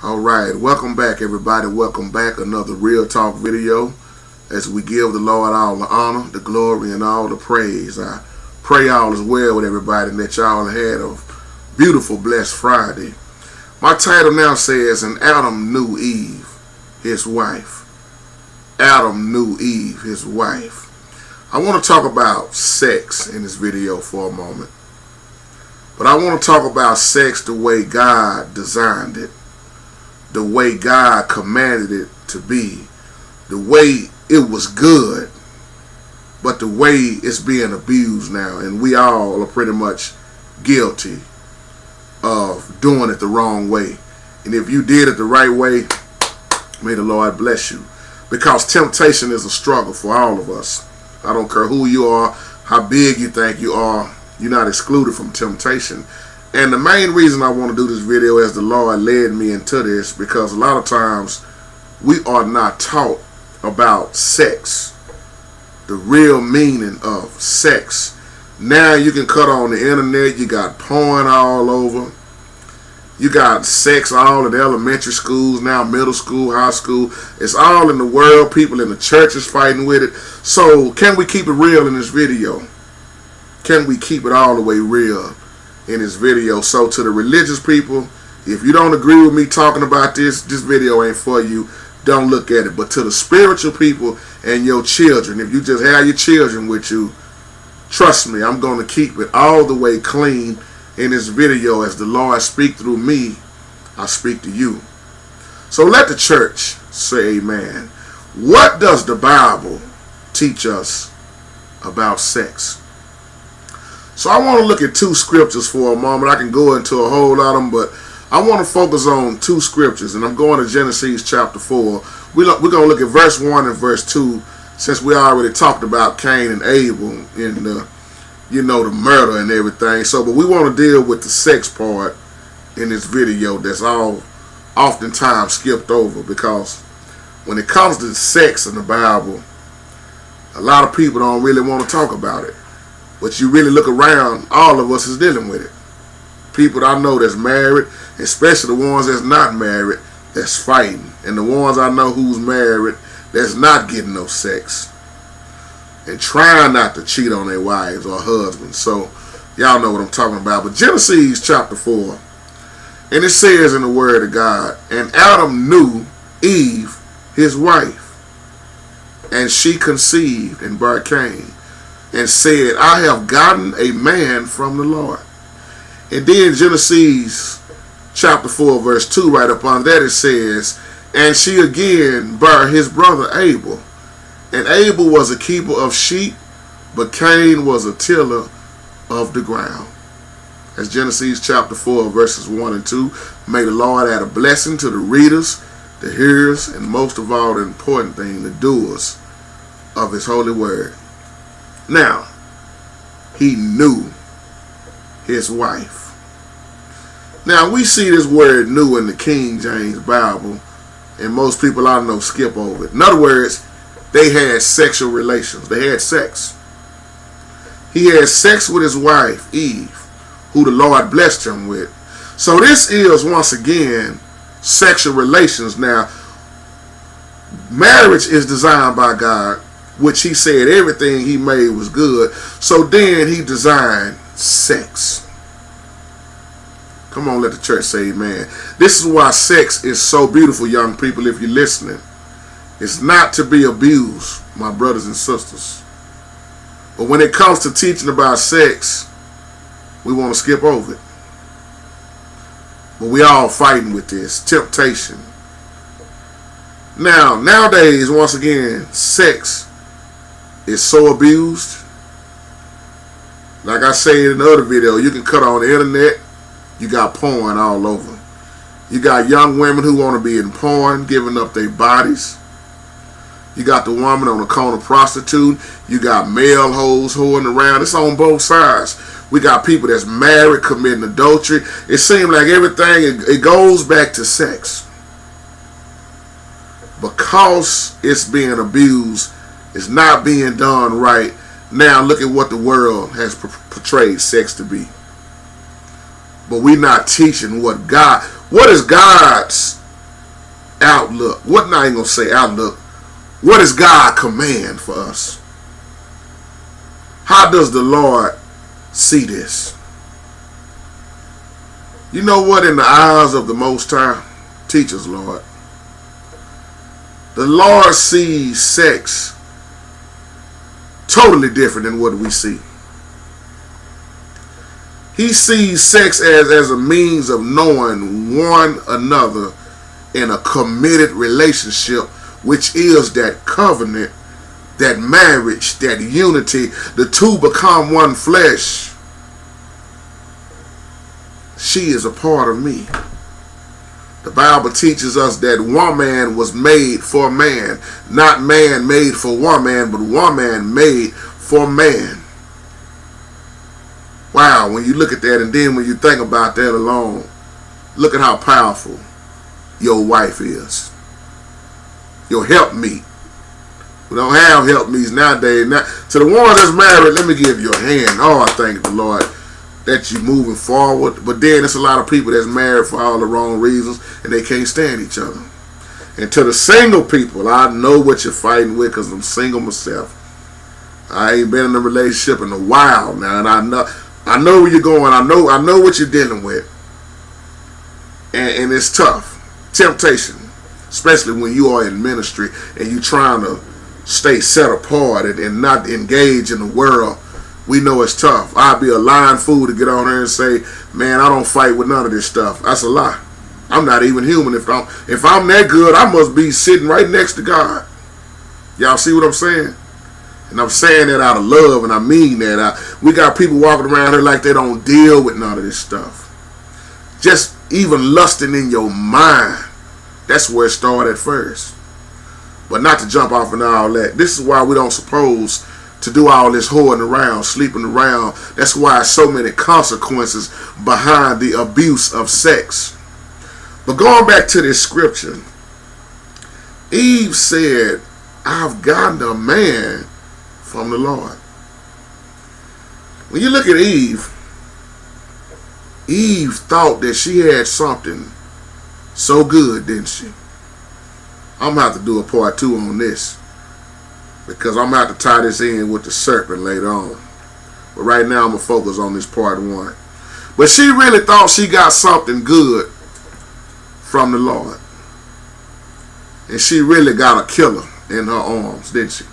Alright, welcome back everybody. Welcome back. Another Real Talk video as we give the Lord all the honor, the glory, and all the praise. I pray all is well with everybody and that y'all had a beautiful, blessed Friday. My title now says, And Adam knew Eve, his wife. Adam knew Eve, his wife. I want to talk about sex in this video for a moment. But I want to talk about sex the way God designed it. The way God commanded it to be, the way it was good, but the way it's being abused now, and we all are pretty much guilty of doing it the wrong way. And if you did it the right way, may the Lord bless you, because temptation is a struggle for all of us. I don't care who you are, how big you think you are, you're not excluded from temptation. And the main reason I want to do this video is the Lord led me into this, because a lot of times we are not taught about sex, the real meaning of sex. Now you can cut on the internet, you got porn all over, you got sex all in the elementary schools, now middle school, high school. It's all in the world. People in the churches fighting with it. So can we keep it real in this video? Can we keep it all the way real in this video? So to the religious people, if you don't agree with me talking about this video ain't for you. Don't look at it. But to the spiritual people and your children, if you just have your children with you, trust me, I'm going to keep it all the way clean in this video. As the Lord speak through me, I speak to you. So let the church say amen. What does the Bible teach us about sex? So I want to look at two scriptures for a moment. I can go into a whole lot of them, but I want to focus on two scriptures, and I'm going to Genesis chapter 4. We're going to look at verse 1 and verse 2, since we already talked about Cain and Abel and the murder and everything. So, but we want to deal with the sex part in this video that's oftentimes skipped over, because when it comes to sex in the Bible, a lot of people don't really want to talk about it. But you really look around, all of us is dealing with it. People that I know that's married, especially the ones that's not married, that's fighting. And the ones I know who's married, that's not getting no sex. And trying not to cheat on their wives or husbands. So, y'all know what I'm talking about. But Genesis chapter 4, and it says in the word of God, And Adam knew Eve, his wife, and she conceived and bare Cain, and said, I have gotten a man from the Lord. And then Genesis chapter 4 verse 2, right upon that, it says, And she again bare his brother Abel. And Abel was a keeper of sheep, but Cain was a tiller of the ground. That's Genesis chapter 4 verses 1 and 2. May the Lord add a blessing to the readers, the hearers, and most of all, the important thing, the doers of his holy word. Now, he knew his wife. Now, we see this word knew in the King James Bible, and most people I know skip over it. In other words, they had sexual relations. They had sex. He had sex with his wife, Eve, who the Lord blessed him with. So this is, once again, sexual relations. Now, marriage is designed by God, which he said everything he made was good. So then he designed sex. Come on, let the church say amen. This is why sex is so beautiful, young people, if you're listening. It's not to be abused, my brothers and sisters. But when it comes to teaching about sex, we want to skip over it. But we all fighting with this temptation. Now, nowadays, once again, sex is so abused. Like I said in the other video, you can cut on the internet, you got porn all over. You got young women who want to be in porn, giving up their bodies. You got the woman on the corner prostitute. You got male hoes hoeing around. It's on both sides. We got people that's married committing adultery. It seems like everything, it goes back to sex. Because it's being abused, it's not being done right. Now look at what the world has portrayed sex to be. But we're not teaching what is God's outlook. What now? I ain't gonna say outlook. What is God command for us? How does the Lord see this? You know what? In the eyes of the Most High, teach us, Lord. The Lord sees sex totally different than what we see. He sees sex as a means of knowing one another in a committed relationship, which is that covenant, that marriage, that unity. The two become one flesh. She is a part of me. The Bible teaches us that woman was made for man, not man made for woman, but woman made for man. Wow, when you look at that, and then when you think about that alone, look at how powerful your wife is. Your helpmeet. We don't have helpmeets nowadays. Now, to the ones that's married, let me give you a hand. Oh, I thank the Lord that you're moving forward. But then there's a lot of people that's married for all the wrong reasons, and they can't stand each other. And to the single people, I know what you're fighting with, because I'm single myself. I ain't been in a relationship in a while now, and I know where you're going. I know what you're dealing with. And it's tough. Temptation, especially when you are in ministry and you're trying to stay set apart and not engage in the world. We know it's tough. I'd be a lying fool to get on here and say, man, I don't fight with none of this stuff. That's a lie. I'm not even human. If I'm that good, I must be sitting right next to God. Y'all see what I'm saying? And I'm saying that out of love, and I mean that. We got people walking around here like they don't deal with none of this stuff. Just even lusting in your mind. That's where it started first. But not to jump off and all that. This is why we don't suppose to do all this whoring around, sleeping around. That's why so many consequences behind the abuse of sex. But going back to this scripture, Eve said, I've gotten a man from the Lord. When you look at Eve, Eve thought that she had something so good, didn't she? I'm going to have to do a part 2 on this, because I'm going to have to tie this in with the serpent later on. But right now I'm going to focus on this part 1. But she really thought she got something good from the Lord. And she really got a killer in her arms, didn't she?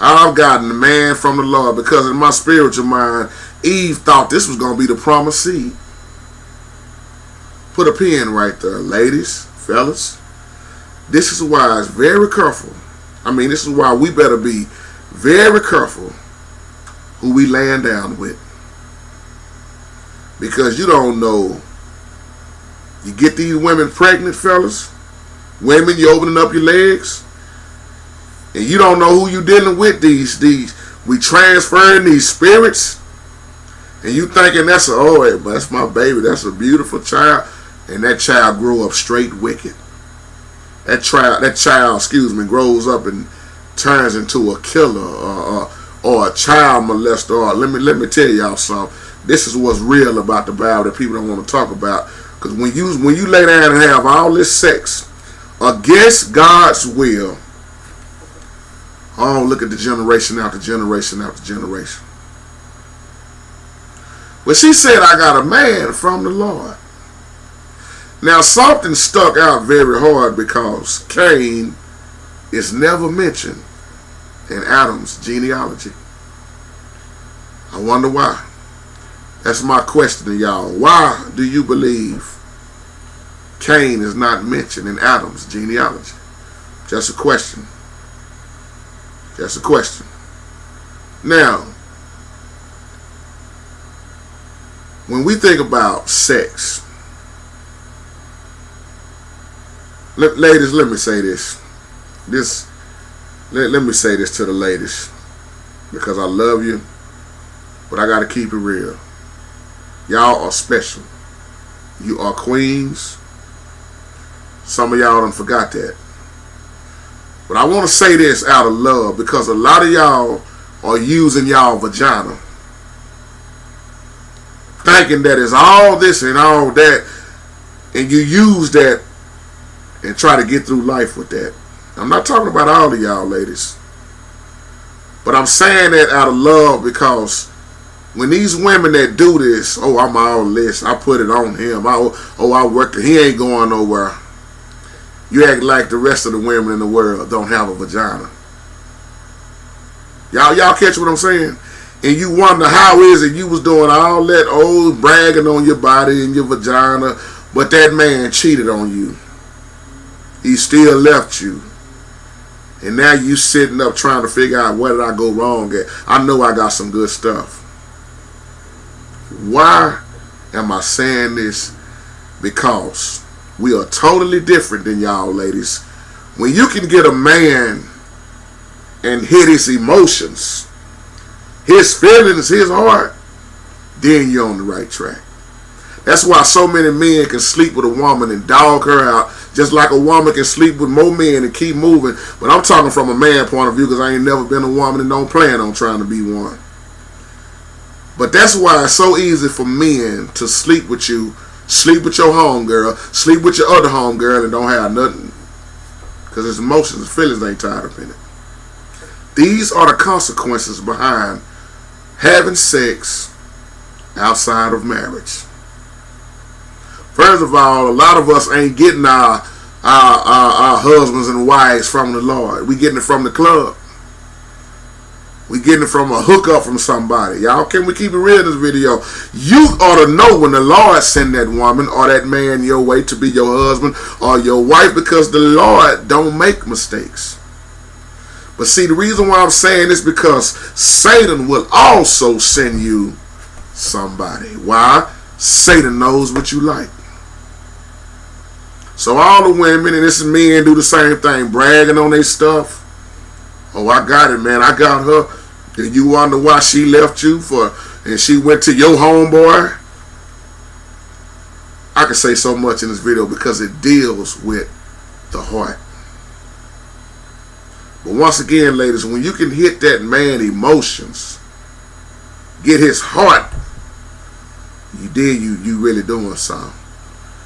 I've gotten a man from the Lord, because in my spiritual mind, Eve thought this was going to be the promised seed. Put a pin right there, ladies, fellas. This is why it's very careful. This is why we better be very careful who we laying down with. Because you don't know. You get these women pregnant, fellas. Women, you opening up your legs. And you don't know who you dealing with. We transferring these spirits. And you thinking that's my baby. That's a beautiful child. And that child grew up straight wicked. That child, grows up and turns into a killer or a child molester. Let me tell y'all something. This is what's real about the Bible that people don't want to talk about. Because when you lay down and have all this sex against God's will, look at the generation after generation after generation. Well, she said, I got a man from the Lord. Now, something stuck out very hard, because Cain is never mentioned in Adam's genealogy. I wonder why. That's my question to y'all. Why do you believe Cain is not mentioned in Adam's genealogy? Just a question. Just a question. Now, when we think about sex, ladies, let me say this. Let me say this to the ladies, because I love you, but I got to keep it real. Y'all are special. You are queens. Some of y'all done forgot that. But I want to say this out of love, because a lot of y'all are using y'all vagina, thinking that it's all this and all that, and you use that and try to get through life with that. I'm not talking about all of y'all ladies, but I'm saying that out of love, because when these women that do this, oh, I'm all this, I put it on him, I work it, he ain't going nowhere. You act like the rest of the women in the world don't have a vagina. Y'all catch what I'm saying? And you wonder how is it you was doing all that old bragging on your body and your vagina, but that man cheated on you. He still left you. And now you sitting up trying to figure out where did I go wrong at. I know I got some good stuff. Why am I saying this? Because we are totally different than y'all ladies. When you can get a man and hit his emotions, his feelings, his heart, then you're on the right track. That's why so many men can sleep with a woman and dog her out, just like a woman can sleep with more men and keep moving. But I'm talking from a man point of view, because I ain't never been a woman and don't plan on trying to be one. But that's why it's so easy for men to sleep with you, sleep with your homegirl, sleep with your other homegirl, and don't have nothing, because his emotions and feelings ain't tied up in it. These are the consequences behind having sex outside of marriage. First of all, a lot of us ain't getting our husbands and wives from the Lord. We getting it from the club. We getting it from a hookup from somebody. Y'all, can we keep it real in this video? You ought to know when the Lord send that woman or that man your way to be your husband or your wife, because the Lord don't make mistakes. But see, the reason why I'm saying this, because Satan will also send you somebody. Why? Satan knows what you like. So all the women, and this is men, do the same thing, bragging on their stuff. Oh, I got it, man. I got her. And you wonder why she left you and she went to your homeboy. I can say so much in this video because it deals with the heart. But once again, ladies, when you can hit that man emotions, get his heart, you really doing something.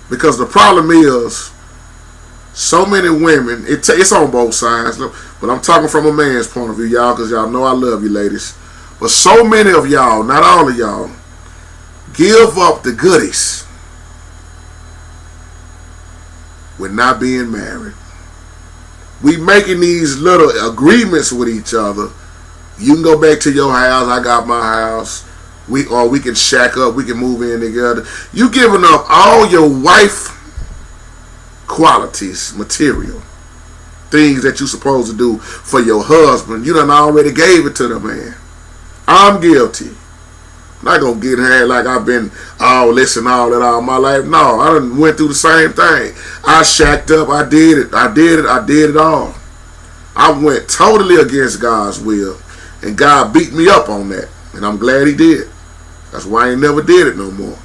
Because the problem is, so many women, it's on both sides, but I'm talking from a man's point of view, y'all, because y'all know I love you, ladies. But so many of y'all, not all of y'all, give up the goodies with not being married. We making these little agreements with each other. You can go back to your house, I got my house. We can shack up, we can move in together. You giving up all your wife qualities, material, things that you supposed to do for your husband. You done already gave it to the man. I'm guilty. I'm not gonna get in here like I've been all this and all that all my life. No, I done went through the same thing. I shacked up, I did it all. I went totally against God's will, and God beat me up on that, and I'm glad he did. That's why I ain't never did it no more.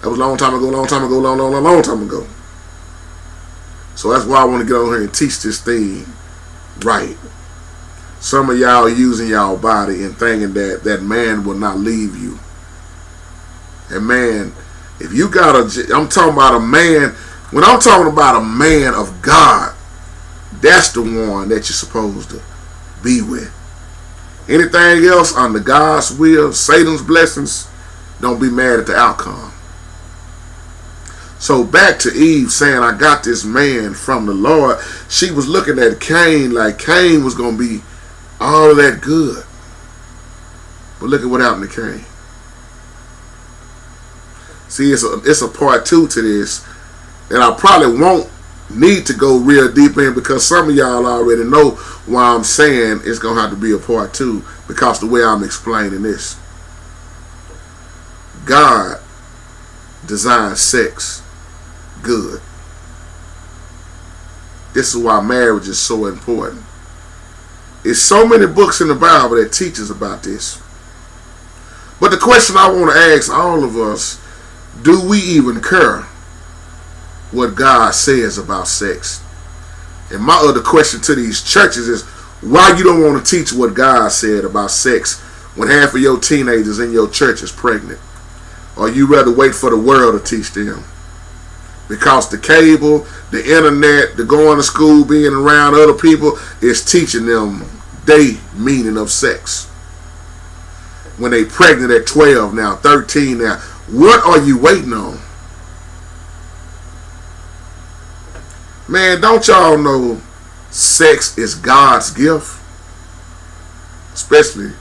That was a long time ago, long time ago. So that's why I want to get on here and teach this thing right. Some of y'all using y'all body and thinking that that man will not leave you. And man, if you got I'm talking about a man, when I'm talking about a man of God, that's the one that you're supposed to be with. Anything else under God's will, Satan's blessings, don't be mad at the outcome. So back to Eve saying, I got this man from the Lord. She was looking at Cain like Cain was going to be all that good. But look at what happened to Cain. See, it's a part 2 to this that I probably won't need to go real deep in, because some of y'all already know why I'm saying it's going to have to be a part 2, because the way I'm explaining this. God designed sex good. This is why marriage is so important. There's so many books in the Bible that teach us about this. But the question I want to ask all of us, do we even care what God says about sex? And my other question to these churches is, why you don't want to teach what God said about sex when half of your teenagers in your church is pregnant? Or you rather wait for the world to teach them? Because the cable, the internet, the going to school, being around other people is teaching them they meaning of sex. When they pregnant at 12 now, 13 now, what are you waiting on? Man, don't y'all know sex is God's gift? Especially,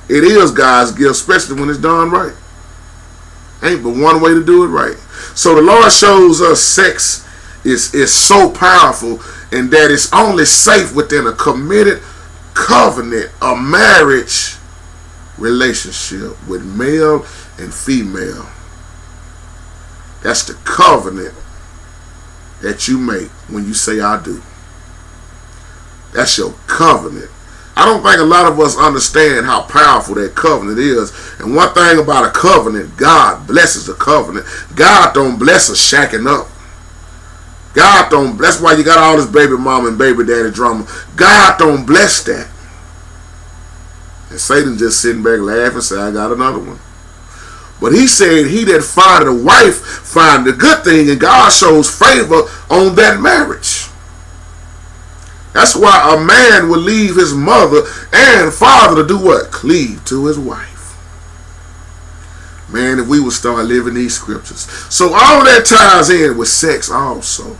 it is God's gift, especially when it's done right. Ain't but one way to do it right. So the Lord shows us sex is so powerful, and that it's only safe within a committed covenant, a marriage relationship with male and female. That's the covenant that you make when you say I do. That's your covenant. I don't think a lot of us understand how powerful that covenant is. And one thing about a covenant, God blesses a covenant. God don't bless us shacking up. God don't bless. That's why you got all this baby mama and baby daddy drama. God don't bless that. And Satan just sitting back laughing and say, I got another one. But he said, he that findeth a wife find a good thing, and God shows favor on that marriage. That's why a man will leave his mother and father to do what? Cleave to his wife. Man, if we would start living these scriptures. So all that ties in with sex also.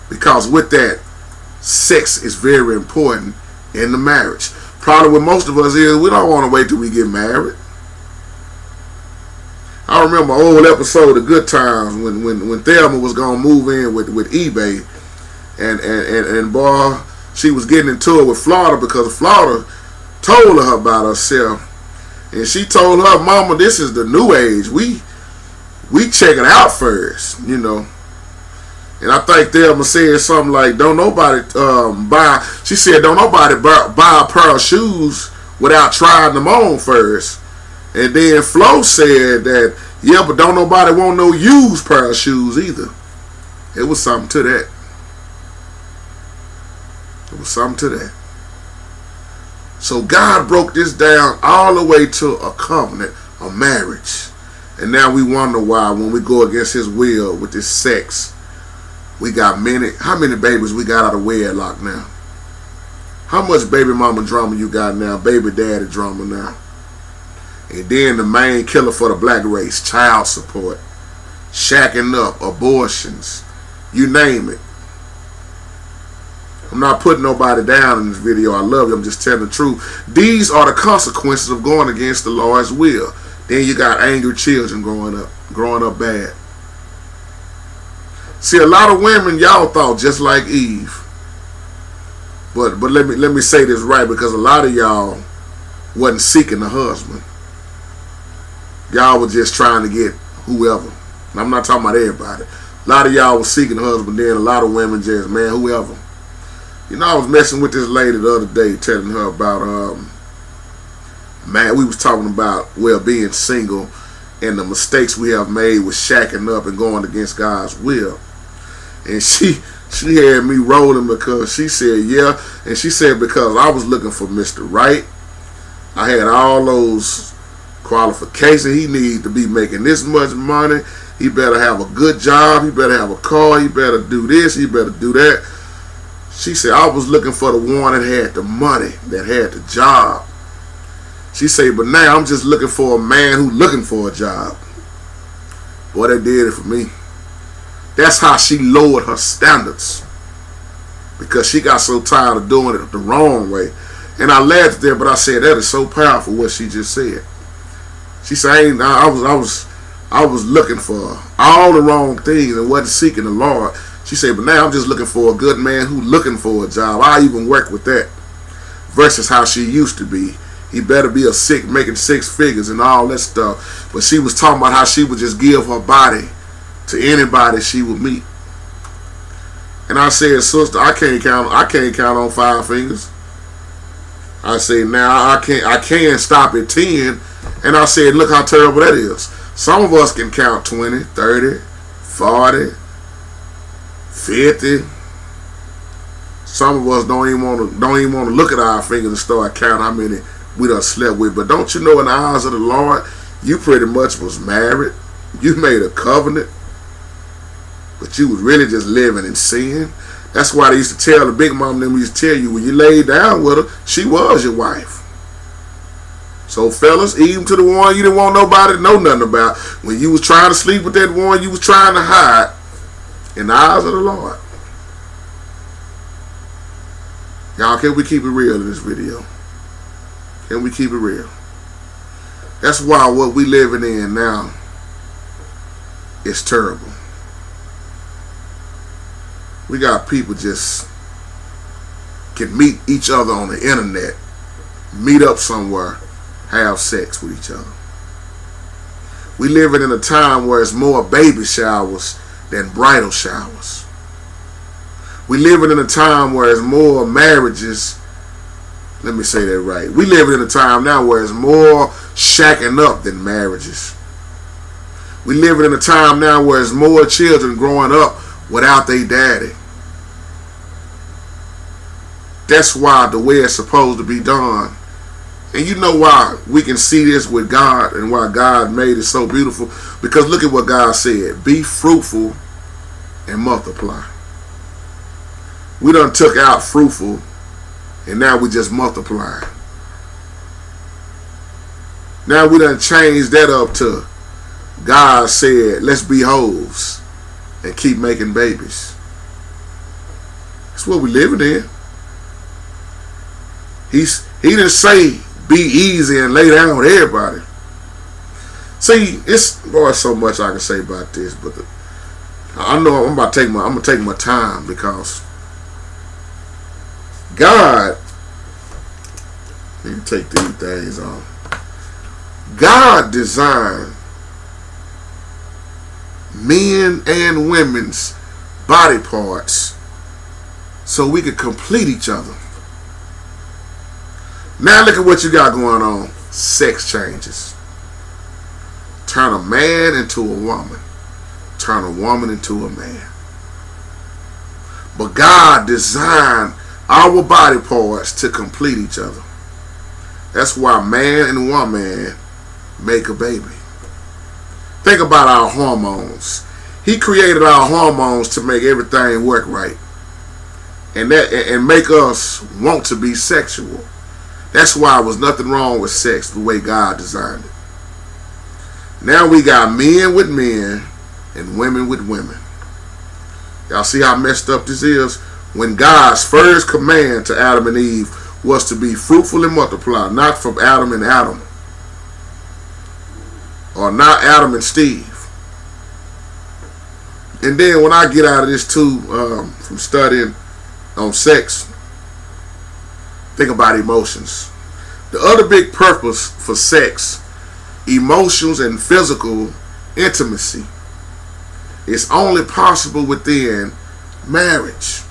Because with that, sex is very important in the marriage. Probably what most of us is, we don't want to wait till we get married. I remember an old episode of Good Times when Thelma was going to move in with eBay. And boy, she was getting into it with Florida because Florida told her about herself. And she told her, Mama, this is the new age. We check it out first, you know. And I think Thelma said something like, don't nobody buy, she said, don't nobody buy a pair of shoes without trying them on first. And then Flo said that, yeah, but don't nobody want no used pair of shoes either. It was something to that. It was something to that. So God broke this down all the way to a covenant, a marriage. And now we wonder why when we go against his will with this sex, we got how many babies we got out of wedlock now? How much baby mama drama you got now, baby daddy drama now? And then the main killer for the black race, child support, shacking up, abortions, you name it. I'm not putting nobody down in this video. I love you. I'm just telling the truth. These are the consequences of going against the Lord's will. Then you got angry children growing up bad. See, a lot of women, y'all thought just like Eve. But let me say this right, because a lot of y'all wasn't seeking a husband. Y'all were just trying to get whoever. And I'm not talking about everybody. A lot of y'all was seeking a husband, then a lot of women just, man, whoever. You know, I was messing with this lady the other day, telling her about, man, we was talking about, well, being single and the mistakes we have made with shacking up and going against God's will. And she had me rolling because she said, yeah. And she said, because I was looking for Mr. Right. I had all those qualifications. He needs to be making this much money. He better have a good job. He better have a car. He better do this. He better do that. She said, I was looking for the one that had the money, that had the job. She said, but now I'm just looking for a man who's looking for a job. Boy, that did it for me. That's how she lowered her standards. Because she got so tired of doing it the wrong way. And I laughed there, but I said, that is so powerful what she just said. She said, I was looking for all the wrong things and wasn't seeking the Lord. She said, but now I'm just looking for a good man who's looking for a job. I even work with that. Versus how she used to be. He better be making 6 figures and all that stuff. But she was talking about how she would just give her body to anybody she would meet. And I said, sister, I can't count on 5 fingers. I said, now I can't stop at 10. And I said, look how terrible that is. Some of us can count 20, 30, 40, 50. Some of us don't even want to look at our fingers and start counting how many we done slept with. But don't you know, in the eyes of the Lord, you pretty much was married. You made a covenant. but you was really just living in sin. That's why they used to tell the big mom, them used to tell you when you laid down with her, she was your wife. So fellas, even to the one you didn't want nobody to know nothing about, when you was trying to sleep with that one you was trying to hide, in the eyes of the Lord. Y'all, can we keep it real in this video? Can we keep it real? That's why what we living in now is terrible. We got people just can meet each other on the internet, meet up somewhere, have sex with each other. We living in a time where it's more baby showers than bridal showers. We living in a time where it's more marriages. Let me say that right. We living in a time now where it's more shacking up than marriages. We living in a time now where it's more children growing up without their daddy. That's why the way it's supposed to be done. And you know why we can see this with God and why God made it so beautiful? Because look at what God said. Be fruitful and multiply. We done took out fruitful and now we just multiply. Now we done changed that up to God said, let's be hoes and keep making babies. That's what we living in. He didn't say be easy and lay down with everybody. See, it's so much I can say about this, but I know I'm gonna take my time because God, let me take these things off. God designed men and women's body parts so we could complete each other. Now look at what you got going on. Sex changes. Turn a man into a woman. Turn a woman into a man. But God designed our body parts to complete each other. That's why man and woman make a baby. Think about our hormones. He created our hormones to make everything work right. And make us want to be sexual. That's why there was nothing wrong with sex the way God designed it. Now we got men with men and women with women. Y'all see how messed up this is? When God's first command to Adam and Eve was to be fruitful and multiply, not from Adam and Adam, or not Adam and Steve. And then when I get out of this too, from studying on sex, think about emotions. The other big purpose for sex, emotions and physical intimacy, is only possible within marriage.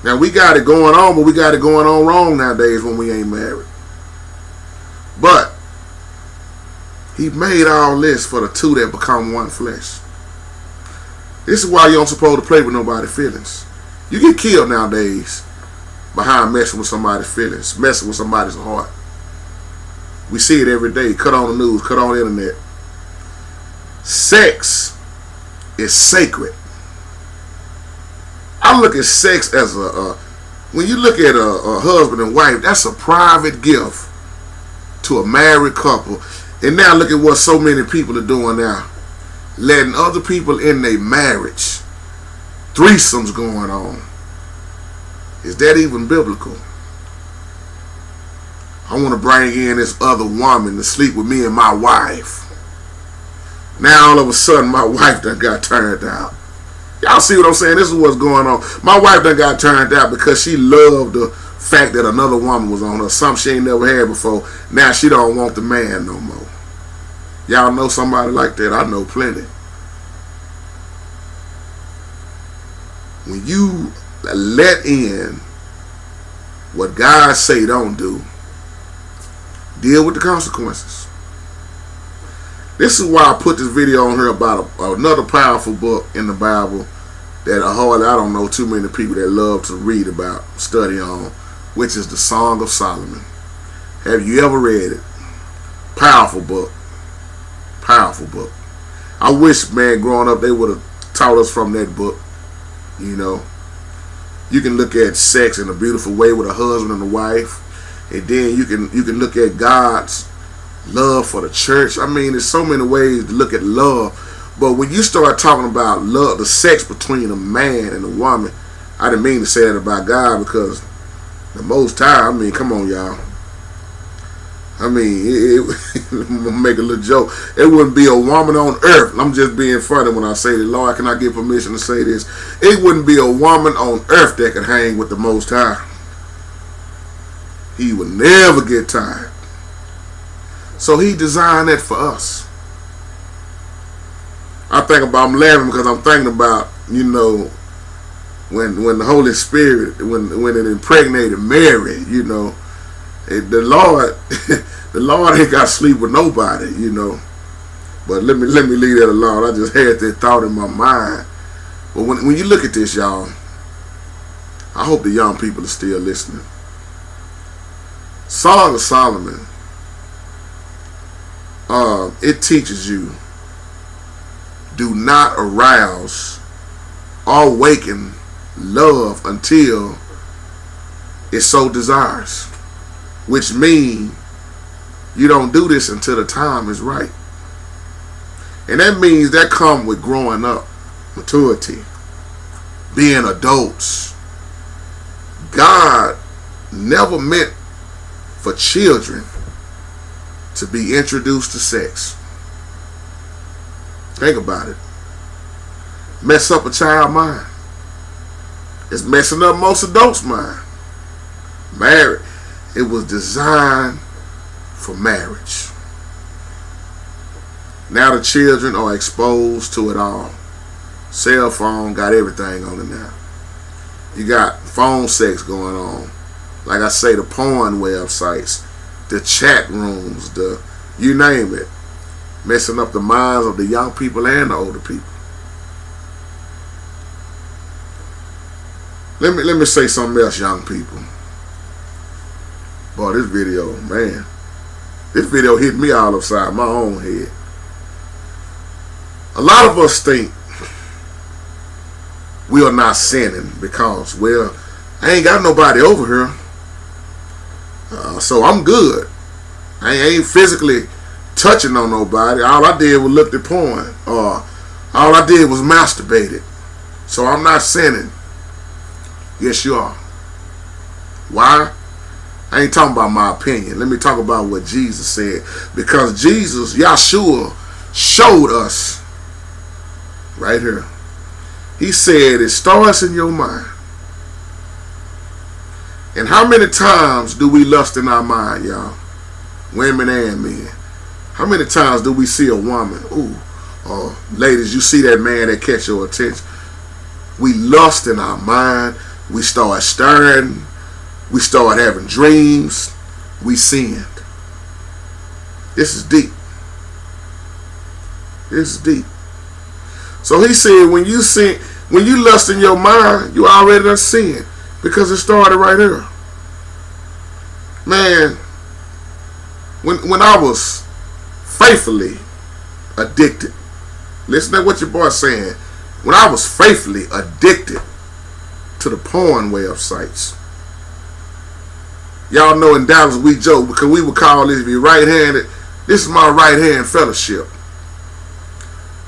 Now we got it going on, but we got it going on wrong nowadays when we ain't married. But He made all this for the two that become one flesh. This is why you don't supposed to play with nobody's feelings. You get killed nowadays behind messing with somebody's feelings, messing with somebody's heart. We see it every day. Cut on the news, cut on the internet. Sex is sacred. I look at sex as when you look at a husband and wife, that's a private gift to a married couple. And now look at what so many people are doing now. Letting other people in their marriage. Threesomes going on. Is that even biblical? I want to bring in this other woman to sleep with me and my wife. Now all of a sudden my wife done got turned out. Y'all see what I'm saying? This is what's going on. My wife done got turned out because she loved the fact that another woman was on her. Something she ain't never had before. Now she don't want the man no more. Y'all know somebody like that? I know plenty. When you let in what God say don't do, deal with the consequences. This is why I put this video on here about another powerful book in the Bible that I don't know too many people that love to read about, study on, which is the Song of Solomon. Have you ever read it? Powerful book. Powerful book. I wish, man, growing up they would have taught us from that book. You know, you can look at sex in a beautiful way with a husband and a wife, and then you can look at God's love for the church. I mean, there's so many ways to look at love. But when you start talking about love, the sex between a man and a woman, I didn't mean to say that about God, because the Most High, I mean, come on, y'all. I mean, I'm gonna make a little joke. It wouldn't be a woman on earth. I'm just being funny when I say that. Lord, can I get permission to say this? It wouldn't be a woman on earth that could hang with the Most High. He would never get tired. So he designed that for us. I'm laughing because I'm thinking about, you know, when the Holy Spirit, when it impregnated Mary, you know, the Lord the Lord ain't got to sleep with nobody, you know. But let me leave that alone. I just had that thought in my mind. But when you look at this, y'all, I hope the young people are still listening. Song of Solomon, it teaches you, do not arouse or awaken love until it so desires, which means you don't do this until the time is right. And that means that comes with growing up, maturity, being adults. God never meant for children to be introduced to sex. Think about it. Mess up a child's mind. It's messing up most adults' mind. Marriage, it was designed for marriage. Now the children are exposed to it all. Cell phone got everything on it now. You got phone sex going on. Like I say, the porn websites, the chat rooms, you name it, messing up the minds of the young people and the older people. Let me say something else, young people. Boy, this video, man, this video hit me all upside my own head. A lot of us think we are not sinning because, well, I ain't got nobody over here, so I'm good. I ain't physically touching on nobody. All I did was look at porn, or all I did was masturbated, so I'm not sinning. Yes, you are. Why? I ain't talking about my opinion. Let me talk about what Jesus said. Because Jesus, Yahshua, showed us right here. He said it starts in your mind. And how many times do we lust in our mind, y'all? Women and men. How many times do we see a woman? Ooh, ladies, you see that man that catch your attention. We lust in our mind. We start stirring. We start having dreams. We sinned. This is deep. This is deep. So he said, when you sin, when you lust in your mind, you already done sinned, because it started right here. Man, when I was faithfully addicted, listen to what your boy's saying. When I was faithfully addicted to the porn websites. Y'all know in Dallas we joke because we would call this be right-handed. This is my right-hand fellowship.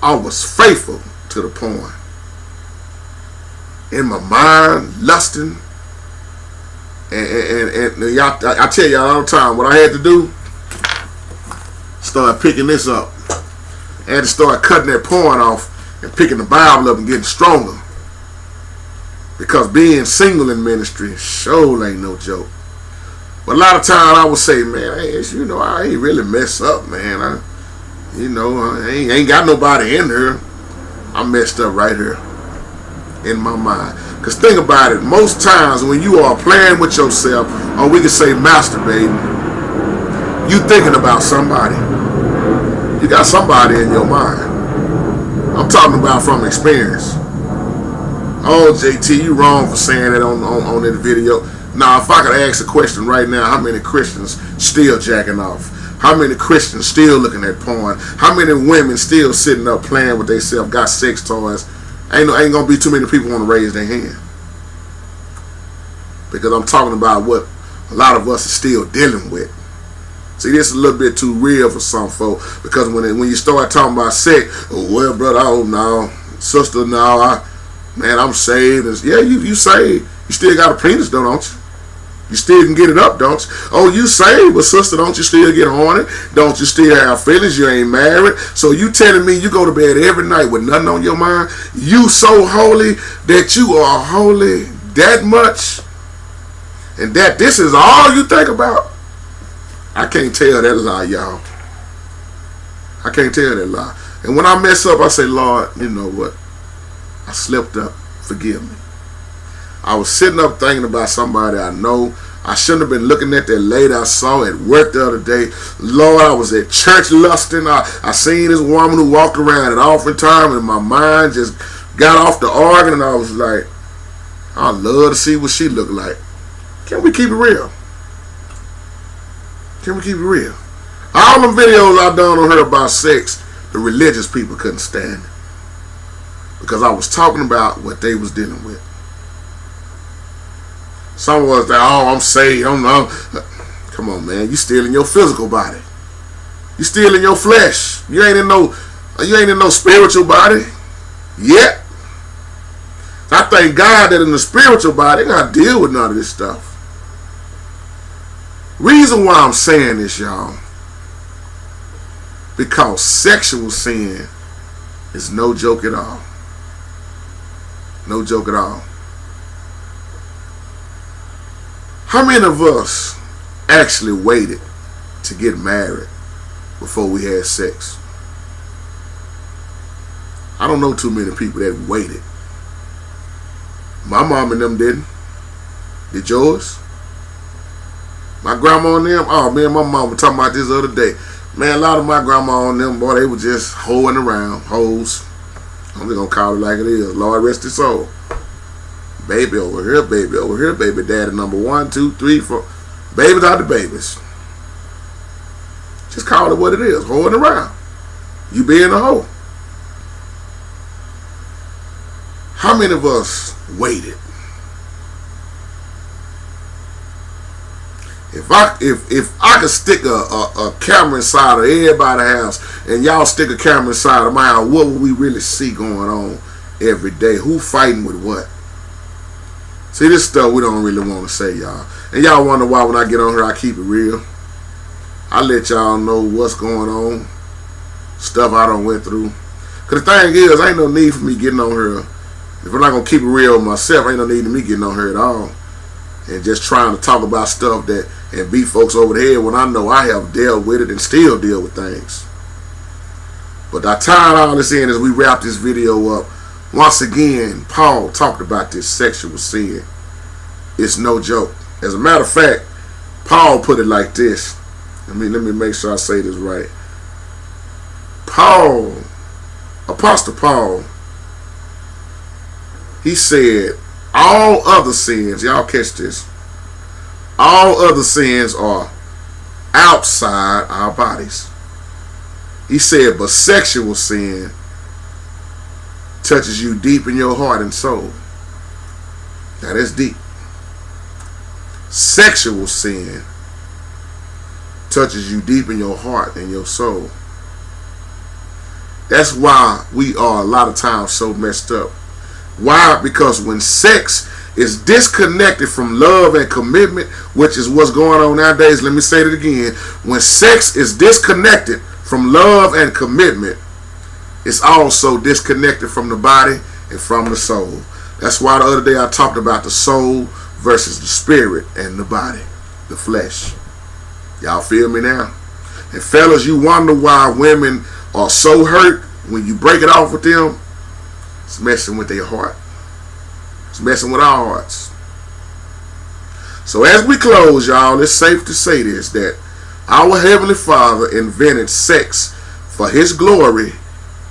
I was faithful to the porn. In my mind, lusting. And y'all, I tell y'all all the time, what I had to do, start picking this up. I had to start cutting that porn off and picking the Bible up and getting stronger. Because being single in ministry sure ain't no joke. But a lot of times I would say, man, you know, I ain't really messed up, man. I ain't got nobody in here. I messed up right here in my mind. Because think about it, most times when you are playing with yourself, or we could say masturbating, you thinking about somebody. You got somebody in your mind. I'm talking about from experience. Oh, JT, you wrong for saying that on that video. Now, if I could ask a question right now, how many Christians still jacking off? How many Christians still looking at porn? How many women still sitting up playing with themselves, got sex toys Ain't gonna be too many people want to raise their hand, because I'm talking about what a lot of us are still dealing with. See, this is a little bit too real for some folk, because when you start talking about sex, oh, well, brother, oh no, sister, no, I'm saved. Yeah, you saved. You still got a penis though, don't you? You still can get it up, don't you? Oh, you saved, but sister, don't you still get horny? Don't you still have feelings? You ain't married. So you telling me you go to bed every night with nothing on your mind? You so holy that you are holy that much? And that this is all you think about? I can't tell that lie, y'all. I can't tell that lie. And when I mess up, I say, Lord, you know what? I slipped up. Forgive me. I was sitting up thinking about somebody I know. I shouldn't have been looking at that lady I saw at work the other day. Lord, I was at church lusting. I seen this woman who walked around at offering time, and my mind just got off the organ, and I was like, I'd love to see what she looked like. Can we keep it real? Can we keep it real? All the videos I've done on her about sex, the religious people couldn't stand it, because I was talking about what they was dealing with. Some of us that, oh, I'm saved. Come on, man. You still in your physical body. You still in your flesh. You ain't in no spiritual body yet. I thank God that in the spiritual body, I got to deal with none of this stuff. Reason why I'm saying this, y'all, because sexual sin is no joke at all. No joke at all. How many of us actually waited to get married before we had sex? I don't know too many people that waited. My mom and them didn't. Did yours? My grandma and them, oh man, my mom was talking about this the other day. Man, a lot of my grandma and them, boy, they were just hoeing around, hoes. I'm just gonna call it like it is. Lord rest his soul. Baby over here, baby daddy number 1, 2, 3, 4. Babies are the babies. Just call it what it is, hoeing around. You being a hoe. How many of us waited? If I could stick a camera inside of everybody's house, and y'all stick a camera inside of my house, what would we really see going on every day? Who fighting with what? See, this stuff we don't really want to say, y'all. And y'all wonder why when I get on here I keep it real. I let y'all know what's going on, stuff I done went through. Because the thing is, ain't no need for me getting on here. If I'm not going to keep it real with myself, ain't no need to me getting on here at all. And just trying to talk about stuff that and beat folks over the head when I know I have dealt with it and still deal with things. But I tied all this in as we wrap this video up. Once again, Paul talked about this sexual sin. It's no joke. As a matter of fact, Paul put it like this. Let me make sure I say this right. Apostle Paul, he said, all other sins, y'all catch this, all other sins are outside our bodies. He said, but sexual sin touches you deep in your heart and soul. Now that's deep. Sexual sin touches you deep in your heart and your soul. That's why we are a lot of times so messed up. Why? Because when sex is disconnected from love and commitment, which is what's going on nowadays, let me say it again. When sex is disconnected from love and commitment, it's also disconnected from the body and from the soul. That's why the other day I talked about the soul versus the spirit and the body, the flesh. Y'all feel me now? And fellas, you wonder why women are so hurt when you break it off with them. It's messing with their heart. It's messing with our hearts. So as we close, y'all, it's safe to say this, that our Heavenly Father invented sex for His glory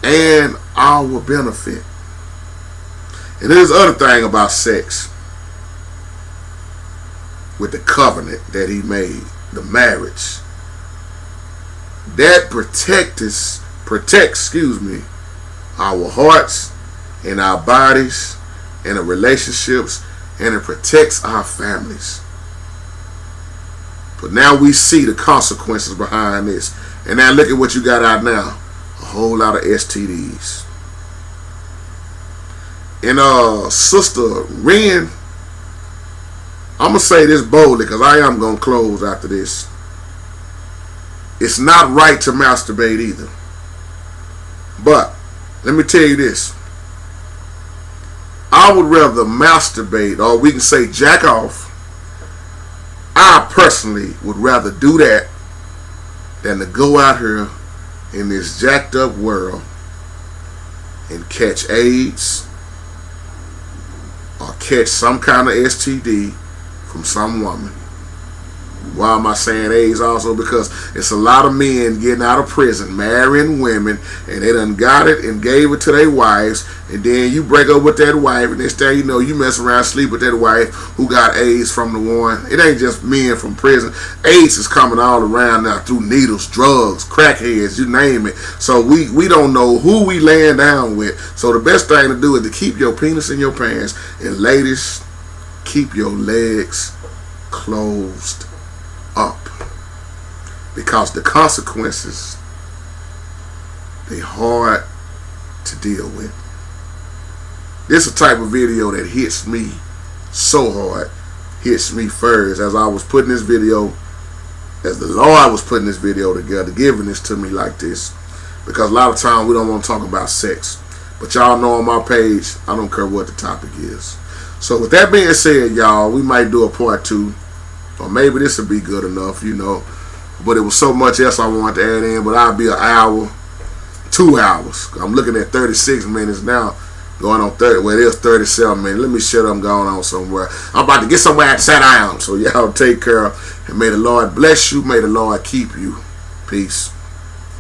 and our benefit. And there's other thing about sex with the covenant that He made, the marriage. That protects our hearts in our bodies, in our relationships, and it protects our families. But now we see the consequences behind this. And now look at what you got out now. A whole lot of STDs. And Sister Ren, I'm going to say this boldly because I am going to close after this. It's not right to masturbate either. But let me tell you this. I would rather masturbate, or we can say jack off. I personally would rather do that than to go out here in this jacked up world and catch AIDS or catch some kind of STD from some woman. Why am I saying AIDS also? Because it's a lot of men getting out of prison, marrying women, and they done got it and gave it to their wives, and then you break up with that wife, and next thing you know, you mess around, sleep with that wife who got AIDS from the one. It ain't just men from prison. AIDS is coming all around now through needles, drugs, crackheads, you name it. So we don't know who we laying down with. So the best thing to do is to keep your penis in your pants, and ladies, keep your legs closed up, because the consequences, they hard to deal with. This is a type of video that hits me so hard, hits me first as I was putting this video, as the Lord was putting this video together, giving this to me like this, because a lot of times we don't want to talk about sex, but y'all know on my page, I don't care what the topic is. So with that being said, y'all, we might do a part 2. Or maybe this will be good enough, you know. But it was so much else I wanted to add in. But I'll be an hour, 2 hours. I'm looking at 36 minutes now. Going on 30. Well, it is 37 minutes. Let me shut up. I'm going on somewhere. I'm about to get somewhere to sit down. So y'all take care. And may the Lord bless you. May the Lord keep you. Peace.